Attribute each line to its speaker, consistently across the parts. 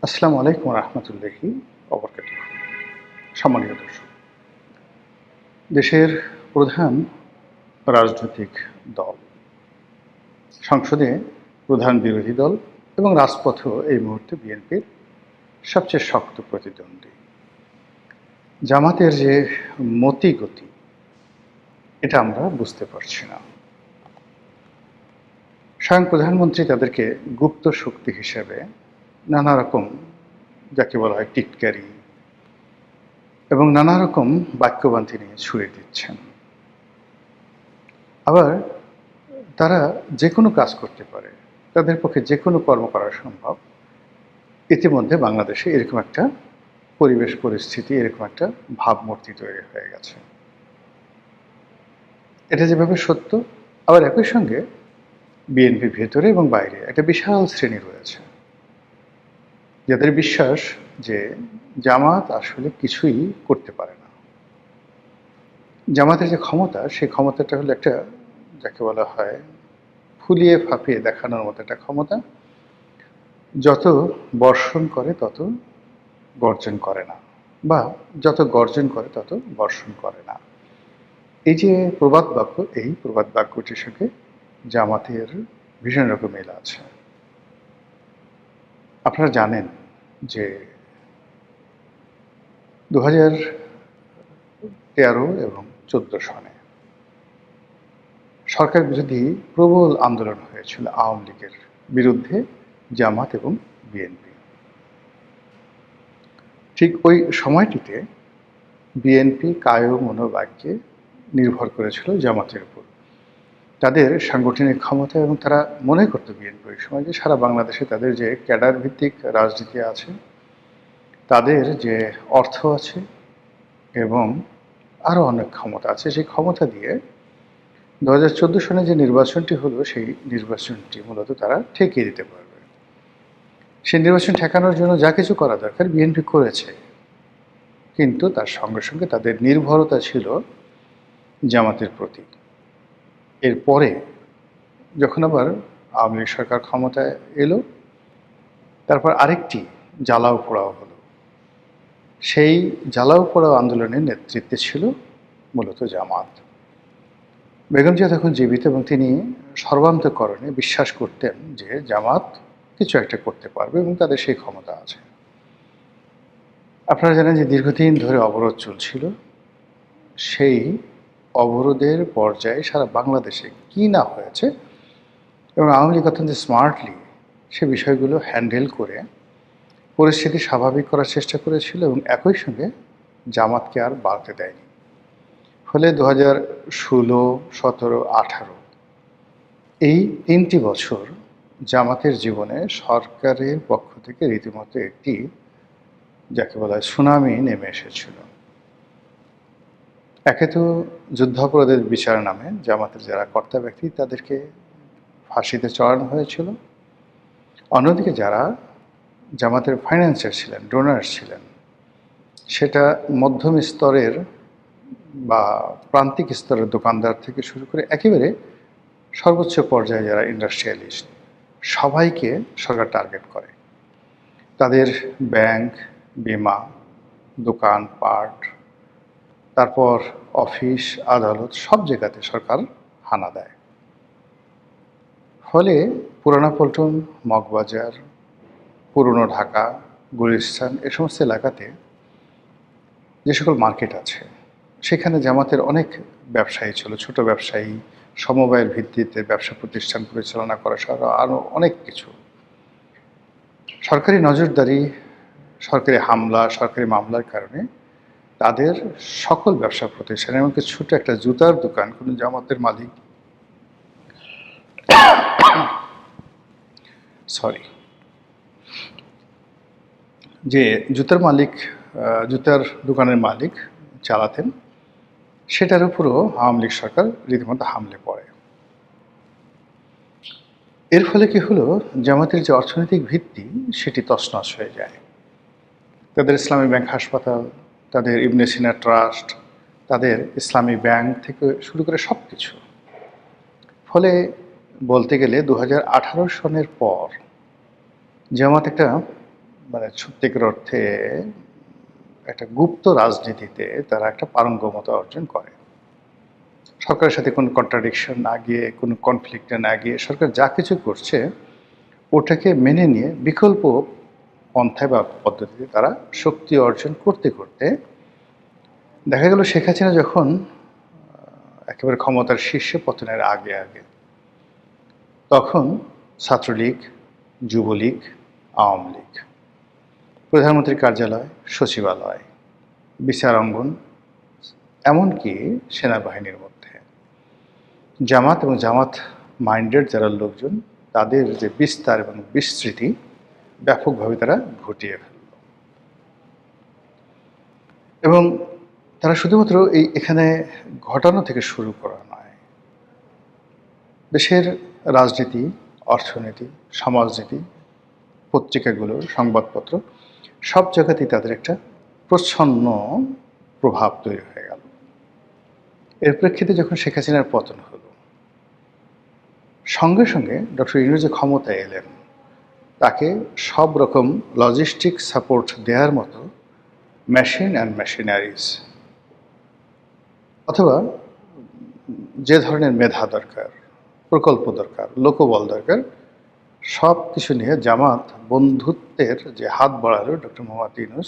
Speaker 1: আসসালামু আলাইকুম রহমতুল্লাহি ওবরকাতুহু। সম্মানিত দর্শক, দেশের প্রধান রাজনৈতিক দল, সংসদে প্রধান বিরোধী দল এবং রাজপথেও এই মুহূর্তে বিএনপির সবচেয়ে শক্ত প্রতিদ্বন্দ্বী। জামাতের যে মতিগতি, এটা আমরা বুঝতে পারছি না। স্বয়ং প্রধানমন্ত্রী তাদেরকে গুপ্ত শক্তি হিসেবে নানা রকম, যাকে বলা হয় টিটকারি এবং নানা রকম বাক্যবান্তি নিয়ে ছুড়ে দিচ্ছেন। আবার তারা যে কোনো কাজ করতে পারে, তাদের পক্ষে যে কোনো কর্ম করা সম্ভব। ইতিমধ্যে বাংলাদেশে এরকম একটা পরিবেশ পরিস্থিতি, এরকম একটা ভাবমূর্তি তৈরি হয়ে গেছে। এটা যেভাবে সত্য, আবার একই সঙ্গে বিএনপির ভেতরে এবং বাইরে একটা বিশাল শ্রেণী রয়েছে যাদের বিশ্বাস যে জামাত আসলে কিছুই করতে পারে না। জামাতের যে ক্ষমতা, সেই ক্ষমতাটা হলো একটা, যাকে বলা হয় ফুলিয়ে ফাঁপিয়ে দেখানোর মতো একটা ক্ষমতা। যত বর্ষণ করে তত গর্জন করে না, বা যত গর্জন করে তত বর্ষণ করে না। এই যে প্রবাদ বাক্য, এই প্রবাদ বাক্যটির সঙ্গে জামাতের ভীষণ রকম মিল আছে। আপনারা জানেন যে 2013 এবং 14 সনে সরকার বিরোধী প্রবল আন্দোলন হয়েছিল আওয়ামী লীগের বিরুদ্ধে, জামাত এবং বিএনপি। ঠিক ওই সময়টিতে বিএনপি কায় মনোবাক্যে নির্ভর করেছিল জামাতের উপর, তাদের সাংগঠনিক ক্ষমতা, এবং তারা মনে করত বিএনপি ওই সময় যে সারা বাংলাদেশে তাদের যে ক্যাডার ভিত্তিক রাজনীতি আছে, তাদের যে অর্থ আছে এবং আরও অনেক ক্ষমতা আছে, সেই ক্ষমতা দিয়ে 2014 সনে যে নির্বাচনটি হলো, সেই নির্বাচনটি মূলত তারা ঠেকিয়ে দিতে পারবে। সেই নির্বাচন ঠেকানোর জন্য যা কিছু করা দরকার বিএনপি করেছে, কিন্তু তার সঙ্গে সঙ্গে তাদের নির্ভরতা ছিল জামাতের প্রতি। এরপরে যখন আবার আওয়ামী লীগ সরকার ক্ষমতায় এলো, তারপর আরেকটি জ্বালাও পোড়াও হলো। সেই জ্বালাও পোড়াও আন্দোলনের নেতৃত্বে ছিল মূলত জামাত। বেগম জিয়া তখন জীবিত এবং তিনি সর্বান্তকরণে বিশ্বাস করতেন যে জামাত কিছু একটা করতে পারবে এবং তাদের সেই ক্ষমতা আছে। আপনারা জানেন যে দীর্ঘদিন ধরে অবরোধ চলছিল। সেই অবরোধের পর্যায়ে সারা বাংলাদেশে কী না হয়েছে, এবং আওয়ামী লীগ অত্যন্ত স্মার্টলি সে বিষয়গুলো হ্যান্ডেল করে পরিস্থিতি স্বাভাবিক করার চেষ্টা করেছিল, এবং একই সঙ্গে জামাতকে আর বাড়তে দেয়নি। ফলে 2016, 17, 18 এই 3টি বছর জামাতের জীবনে সরকারের পক্ষ থেকে রীতিমতো একটি, যাকে বলা হয় সুনামি, নেমে এসেছিল। একে তো যুদ্ধাপরাধের বিচার নামে জামাতের যারা কর্তা ব্যক্তি তাদেরকে ফাঁসিতে চড়ানো হয়েছিল। অন্যদিকে যারা জামাতের ফাইন্যান্সার ছিলেন, ডোনার ছিলেন, সেটা মধ্যম স্তরের বা প্রান্তিক স্তরের দোকানদার থেকে শুরু করে একেবারে সর্বোচ্চ পর্যায়ে যারা ইন্ডাস্ট্রিয়ালিস্ট, সবাইকে সরকার টার্গেট করে। তাদের ব্যাংক, বিমা, দোকানপাট, তারপর অফিস, আদালত, সব জায়গাতে সরকার হানা দেয়। ফলে পুরানা পল্টন, মগবাজার, পুরনো ঢাকা, গুলিস্তান, এ সমস্ত এলাকাতে যে সকল মার্কেট আছে, সেখানে জামাতের অনেক ব্যবসায়ী ছিল, ছোট ব্যবসায়ী, সমবায়ের ভিত্তিতে ব্যবসা প্রতিষ্ঠান পরিচালনা করা সহ আরও অনেক কিছু। সরকারি নজরদারি, সরকারি হামলা, সরকারি মামলার কারণে তাদের সকল ব্যবসা প্রতিষ্ঠান, এমনকি ছোট একটা জুতার দোকান কোনো জামাতের মালিক যে জুতার দোকানের মালিক চালাতেন, সেটার উপরও আওয়ামী লীগ সরকার রীতিমতো হামলে পড়ে। এর ফলে কি হলো, জামাতের যে অর্থনৈতিক ভিত্তি সেটি তছনছ হয়ে যায়। তাদের ইসলামী ব্যাংক হাসপাতাল, তাদের ইবনে সিনা ট্রাস্ট, তাদের ইসলামী ব্যাংক থেকে শুরু করে সব কিছু। ফলে বলতে গেলে 2018 সনের পর জামাত একটা মানে সত্যিকার অর্থে একটা গুপ্ত রাজনীতিতে তারা একটা পারঙ্গমতা অর্জন করে। সরকারের সাথে কোনো কন্ট্রাডিকশন না গিয়ে, কোনো কনফ্লিক্টে না গিয়ে সরকার যা কিছু করছে ওটাকে মেনে নিয়ে বিকল্প পন্থায় বা পদ্ধতিতে তারা শক্তি অর্জন করতে করতে দেখা গেল শেখ হাসিনা যখন একেবারে ক্ষমতার শীর্ষে পতনের আগে আগে তখন ছাত্রলীগ, যুবলীগ, আওয়ামী লীগ, প্রধানমন্ত্রীর কার্যালয়, সচিবালয়, বিচার অঙ্গন, এমনকি সেনাবাহিনীর মধ্যে জামাত এবং জামাত মাইন্ডেড যারা লোকজন তাদের যে বিস্তার এবং বিস্তৃতি ব্যাপকভাবে তারা ঘটিয়ে ফেলল। এবং তারা শুধুমাত্র এখানে ঘটানো থেকে শুরু করা নয়, দেশের রাজনীতি, অর্থনীতি, সমাজনীতি, পত্রিকাগুলো, সংবাদপত্র সব জায়গাতেই তাদের একটা প্রচ্ছন্ন প্রভাব তৈরি হয়ে গেল। এর প্রেক্ষিতে যখন শেখ হাসিনার পতন হলো, সঙ্গে সঙ্গে ডক্টর ইউনূস যে ক্ষমতায় এলেন, তাকে সব রকম লজিস্টিক সাপোর্ট দেওয়ার মতো মেশিন অ্যান্ড মেশিনারিজ অথবা যে ধরনের মেধা দরকার, প্রকল্প দরকার, লোকবল দরকার, সব কিছু নিয়ে জামাত বন্ধুত্বের যে হাত বাড়ালো ডক্টর মোহাম্মদ ইউনূস,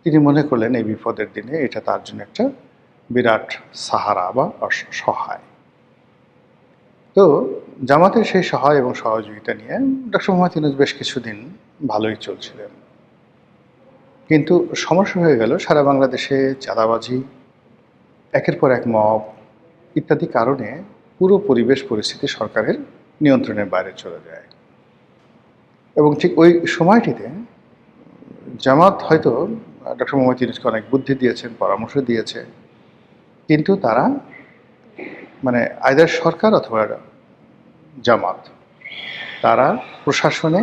Speaker 1: তিনি মনে করলেন এই বিপদের দিনে এটা তার জন্য একটা বিরাট সাহারা বা সহায়। তো জামাতের সেই সহায় এবং সহযোগিতা নিয়ে ডক্টর মোহাম্মদ ইউনূস বেশ কিছুদিন ভালোই চলছিলেন। কিন্তু সমস্যা হয়ে গেল, সারা বাংলাদেশে চাঁদাবাজি, একের পর এক মব ইত্যাদি কারণে পুরো পরিবেশ পরিস্থিতি সরকারের নিয়ন্ত্রণের বাইরে চলে যায়। এবং ঠিক ওই সময়টিতে জামাত হয়তো ডক্টর মোহাম্মদ ইউনূসকে অনেক বুদ্ধি দিয়েছেন, পরামর্শ দিয়েছে, কিন্তু তারা মানে আইদার সরকার অথবা জামাত, তারা প্রশাসনে,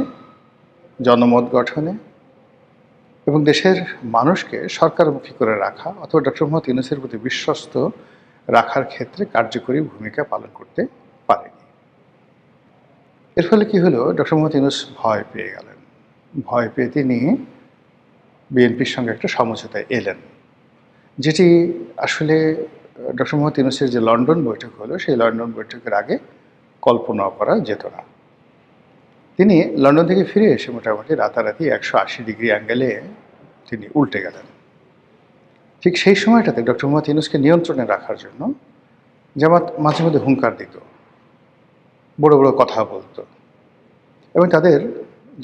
Speaker 1: জনমত গঠনে এবং দেশের মানুষকে সরকারমুখী করে রাখা অথবা ডক্টর মোহাম্মদ ইউনূসের প্রতি বিশ্বস্ত রাখার ক্ষেত্রে কার্যকরী ভূমিকা পালন করতে পারেনি। এর ফলে কি হলো, ডক্টর মোহাম্মদ ইউনূস ভয় পেয়ে গেলেন। ভয় পেয়ে তিনি বিএনপির সঙ্গে একটা সমঝোতায় এলেন, যেটি আসলে ডক্টর মোহাম্মদ ইউনূসের যে লন্ডন বৈঠক হলো, সেই লন্ডন বৈঠকের আগে কল্পনাও করা যেত না। তিনি লন্ডন থেকে ফিরে এসে মোটামুটি রাতারাতি 180 ডিগ্রি অ্যাঙ্গেলে তিনি উল্টে গেলেন। ঠিক সেই সময়টাতে ডক্টর মোহাম্মদ ইউনূসকে নিয়ন্ত্রণে রাখার জন্য জামাত মাঝে মধ্যে হুঙ্কার দিত, বড় বড় কথা বলতো, এবং তাদের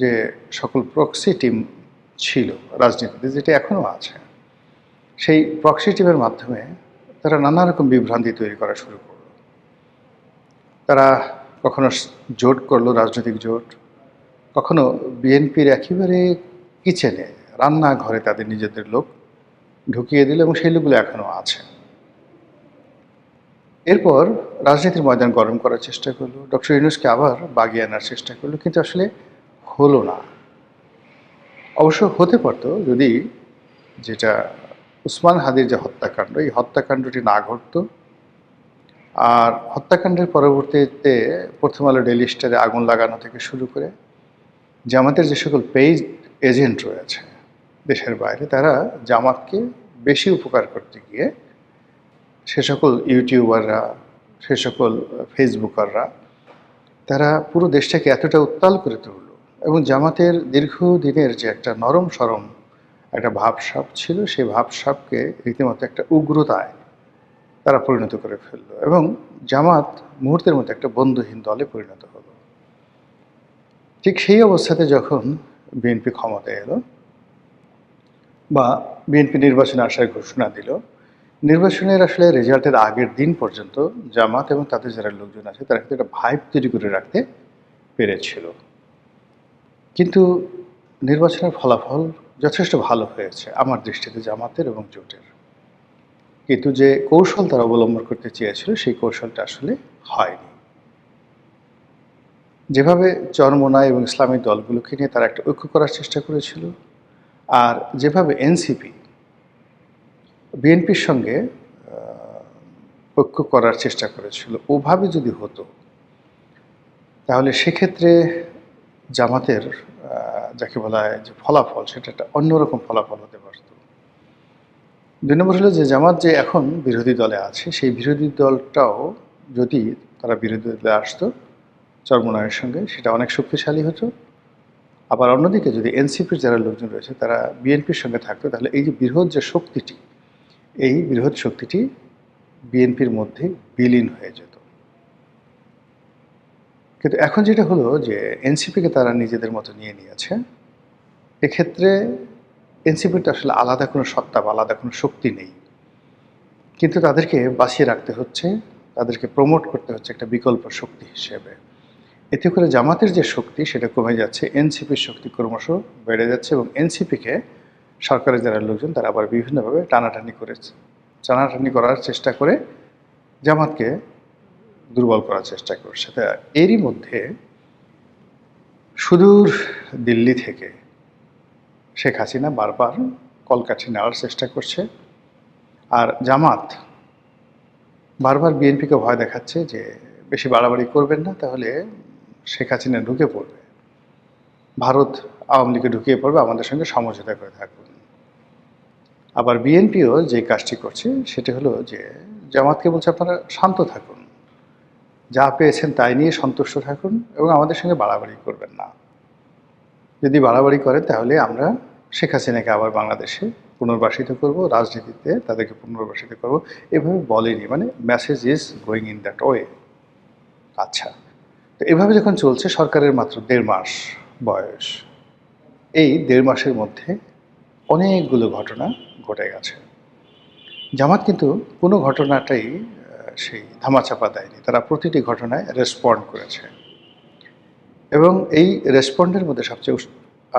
Speaker 1: যে সকল প্রক্সি টিম ছিল রাজনীতিতে, যেটা এখনও আছে, সেই প্রক্সি টিমের মাধ্যমে তারা নানা রকম বিভ্রান্তি তৈরি করা শুরু করলো। তারা কখনো জোট করলো, রাজনৈতিক জোট, কখনো বিএনপির একেবারে কিচেনে, রান্নাঘরে তাদের নিজেদের লোক ঢুকিয়ে দিল এবং সেই লোকগুলো এখনও আছে। এরপর রাজনীতির ময়দান গরম করার চেষ্টা করলো, ডক্টর ইউনূসকে আবার বাগিয়ে আনার চেষ্টা করলো, কিন্তু আসলে হলো না। অবশ্য হতে পারত যদি যেটা উসমান হাদির যে হত্যাকাণ্ড, এই হত্যাকাণ্ডটি না ঘটত, আর হত্যাকাণ্ডের পরবর্তীতে প্রথম আলো ডেইলি স্টারে আগুন লাগানো থেকে শুরু করে জামাতের যে সকল পেইড এজেন্ট রয়েছে দেশের বাইরে, তারা জামাতকে বেশি উপকার করতে গিয়ে সে সকল ইউটিউবাররা, সে সকল ফেসবুকাররা, তারা পুরো দেশটাকে এতটা উত্তাল করে তুলল এবং জামাতের দীর্ঘদিনের যে একটা নরম সরম একটা ভাবসাব ছিল, সেই ভাবসাবকে রীতিমতো একটা উগ্রতায় তারা পরিণত করে ফেললো এবং জামাত মুহূর্তের মধ্যে একটা বন্ধুহীন দলে পরিণত হলো। ঠিক সেই অবস্থাতে যখন বিএনপি ক্ষমতায় এলো বা বিএনপি নির্বাচনে আসার ঘোষণা দিল, নির্বাচনের আসলে রেজাল্টের আগের দিন পর্যন্ত জামাত এবং তাদের যারা লোকজন আছে তারা কিন্তু একটা ভাইব তৈরি করে রাখতে পেরেছিল। কিন্তু নির্বাচনের ফলাফল যথেষ্ট ভালো হয়েছে আমার দৃষ্টিতে, জামাতের এবং জোটের। কিন্তু যে কৌশল তারা অবলম্বন করতে চেয়েছিল, সেই কৌশলটা আসলে হয়নি। যেভাবে চরমোনাই এবং ইসলামিক দলগুলোকে নিয়ে তারা একটা ঐক্য করার চেষ্টা করেছিল, আর যেভাবে এনসিপি বিএনপির সঙ্গে ঐক্য করার চেষ্টা করেছিল, ওভাবে যদি হতো তাহলে সেক্ষেত্রে জামাতের যাকে বলা হয় যে ফলাফল, সেটা একটা অন্যরকম ফলাফল হতে পারত। ২ নম্বর হলো যে জামাত যে এখন বিরোধী দলে আছে, সেই বিরোধী দলটাও যদি তারা বিরোধী দলে আসতো চরমোনাইয়ের সঙ্গে, সেটা অনেক শক্তিশালী হতো। আবার অন্যদিকে যদি এনসিপির যারা লোকজন রয়েছে তারা বিএনপির সঙ্গে থাকতো, তাহলে এই যে বৃহৎ যে শক্তিটি, এই বৃহৎ শক্তিটি বিএনপির মধ্যে বিলীন হয়ে যেত। কিন্তু এখন যেটা হলো যে এনসিপিকে তারা নিজেদের মতো নিয়ে নিয়েছে। এক্ষেত্রে এনসিপির তো আসলে আলাদা কোনো সত্তা বা আলাদা কোনো শক্তি নেই, কিন্তু তাদেরকে বাঁচিয়ে রাখতে হচ্ছে, তাদেরকে প্রমোট করতে হচ্ছে একটা বিকল্প শক্তি হিসেবে। এতে করে জামাতের যে শক্তি সেটা কমে যাচ্ছে, এনসিপির শক্তি ক্রমশ বেড়ে যাচ্ছে, এবং এনসিপিকে সরকারের যারা লোকজন তারা আবার বিভিন্নভাবে টানাটানি করার চেষ্টা করে জামাতকে দুর্বল করার চেষ্টা করছে। তা এরই মধ্যে সুদূর দিল্লি থেকে শেখ হাসিনা বারবার কলকাঠি নেওয়ার চেষ্টা করছে, আর জামাত বারবার বিএনপিকে ভয় দেখাচ্ছে যে বেশি বাড়াবাড়ি করবেন না, তাহলে শেখ হাসিনা ঢুকে পড়বে, ভারত আওয়ামী লীগে ঢুকিয়ে পড়বে, আমাদের সঙ্গে সমঝোতা করে থাকুন। আবার বিএনপিও যে কাজটি করছে সেটা হলো যে জামাতকে বলছে আপনারা শান্ত থাকুন, যা পেয়েছেন তাই নিয়ে সন্তুষ্ট থাকুন এবং আমাদের সঙ্গে বাড়াবাড়ি করবেন না। যদি বাড়াবাড়ি করেন তাহলে আমরা শেখ হাসিনাকে আবার বাংলাদেশে পুনর্বাসিত করব, রাজনীতিতে তাদেরকে পুনর্বাসিত করব, এভাবে বলেনি, মানে message is going in that way. আচ্ছা, তো এভাবে যখন চলছে, সরকারের মাত্র 1.5 মাস বয়স, এই 1.5 মাসের মধ্যে অনেকগুলো ঘটনা ঘটে গেছে। জামাত কিন্তু কোনো ঘটনাটাই সেই ধামাচাপা দেয়নি, তারা প্রতিটি ঘটনায় রেসপন্ড করেছে। এবং এই রেসপন্ডের মধ্যে সবচেয়ে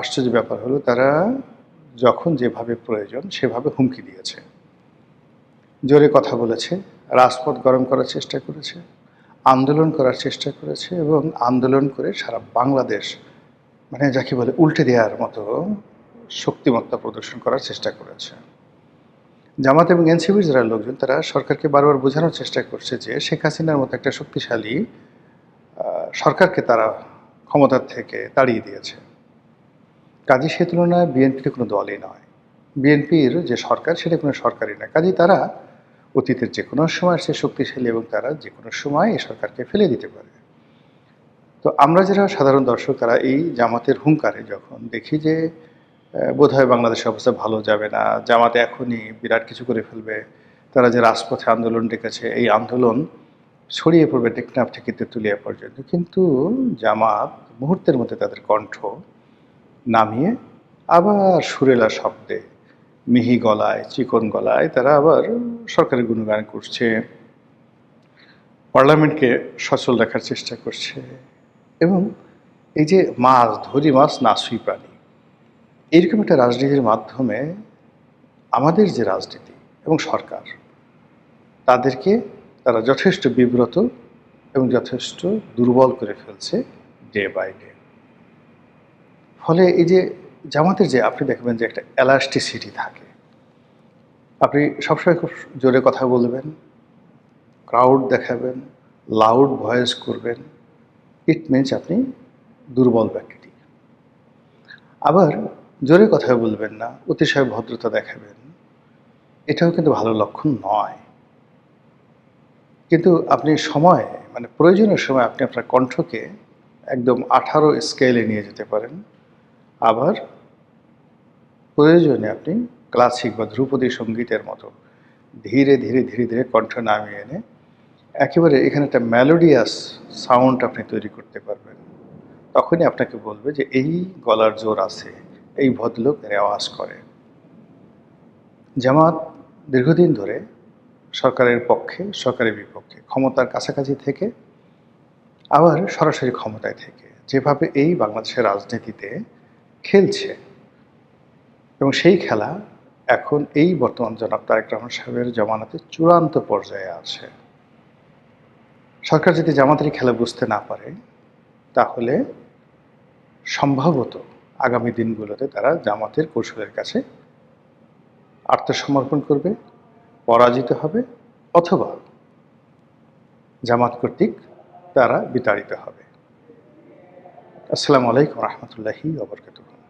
Speaker 1: আশ্চর্য ব্যাপার হলো তারা যখন যেভাবে প্রয়োজন সেভাবে হুমকি দিয়েছে, জোরে কথা বলেছে, রাজপথ গরম করার চেষ্টা করেছে, আন্দোলন করার চেষ্টা করেছে, এবং আন্দোলন করে সারা বাংলাদেশ মানে যাকে বলে উল্টে দেওয়ার মতো শক্তিমত্তা প্রদর্শন করার চেষ্টা করেছে। জামাত এবং এনসিপির যারা লোকজন তারা সরকারকে বারবার বোঝানোর চেষ্টা করছে যে শেখ হাসিনার মতো একটা শক্তিশালী সরকারকে তারা ক্ষমতার থেকে তাড়িয়ে দিয়েছে। কাজী সে তুলনায় বিএনপির কোনো দলই নয়, বিএনপির যে সরকার সেটা কোনো সরকারই নয়। কাজী তারা অতীতের যে কোনো সময় সে শক্তিশালী এবং তারা যে কোনো সময় এই সরকারকে ফেলে দিতে পারে। তো আমরা যারা সাধারণ দর্শক তারা এই জামাতের হুঙ্কারে যখন দেখি যে বোধহয় বাংলাদেশের অবস্থা ভালো যাবে না, জামাতে এখনই বিরাট কিছু করে ফেলবে, তারা যে রাজপথে আন্দোলন ডেকেছে এই আন্দোলন ছড়িয়ে পড়বে টেকনাফ থেকে তেঁতুলিয়া পর্যন্ত, কিন্তু জামাত মুহূর্তের মধ্যে তাদের কণ্ঠ নামিয়ে আবার সুরেলা শব্দে, মিহি গলায়, চিকন গলায় তারা আবার সরকারের গুণগান করছে, পার্লামেন্টকে সচল রাখার চেষ্টা করছে। এবং এই যে মাছ ধরি মাছ নাশুই প্রাণী, এইরকম একটা রাজনীতির মাধ্যমে আমাদের যে রাজনীতি এবং সরকার তাদেরকে তারা যথেষ্ট বিব্রত এবং যথেষ্ট দুর্বল করে ফেলছে ডে বাই ডে। ফলে এই যে জামাতের যে আপনি দেখবেন যে একটা এলাস্টিসিটি থাকে, আপনি সবসময় খুব জোরে কথা বলবেন, ক্রাউড দেখাবেন, লাউড ভয়েস করবেন, ইট মিনস আপনি দুর্বল ব্যক্তি। আবার জোরে কথা বলবেন না, অতিশয় ভদ্রতা দেখাবেন, এটাও কিন্তু ভালো লক্ষণ নয়। কিন্তু আপনি সময় মানে প্রয়োজনের সময় আপনি আপনার কণ্ঠকে একদম 18 স্কেলে নিয়ে যেতে পারেন, আবার প্রয়োজনে আপনি ক্লাসিক বা ধ্রুপদী সঙ্গীতের মতো ধীরে ধীরে ধীরে ধীরে কণ্ঠ নামিয়ে এনে একেবারে এখানে একটা মেলোডিয়াস সাউন্ড আপনি তৈরি করতে পারবেন। তখনই আপনাকে বলবে যে এই গলার জোর আছে, এই ভদ্রলোক রেওয়াজ করে। জামাত দীর্ঘদিন ধরে সরকারের পক্ষে, সরকারের বিপক্ষে, ক্ষমতার কাছাকাছি থেকে আবার সরাসরি ক্ষমতায় থেকে যেভাবে এই বাংলাদেশের রাজনীতিতে খেলছে, এবং সেই খেলা এখন এই বর্তমান জনাব তারেক রহমান সাহেবের জমানাতে চূড়ান্ত পর্যায়ে আছে। সরকার যদি জামাতের খেলা বুঝতে না পারে তাহলে সম্ভবত আগামী দিনগুলোতে তারা জামাতের কৌশলের কাছে আত্মসমর্পণ করবে, পরাজিত হবে, অথবা জামাত কর্তৃক তারা বিতাড়িত হবে। আসসালামু আলাইকুম রহমতুল্লাহি ওয়া বারাকাতুহু।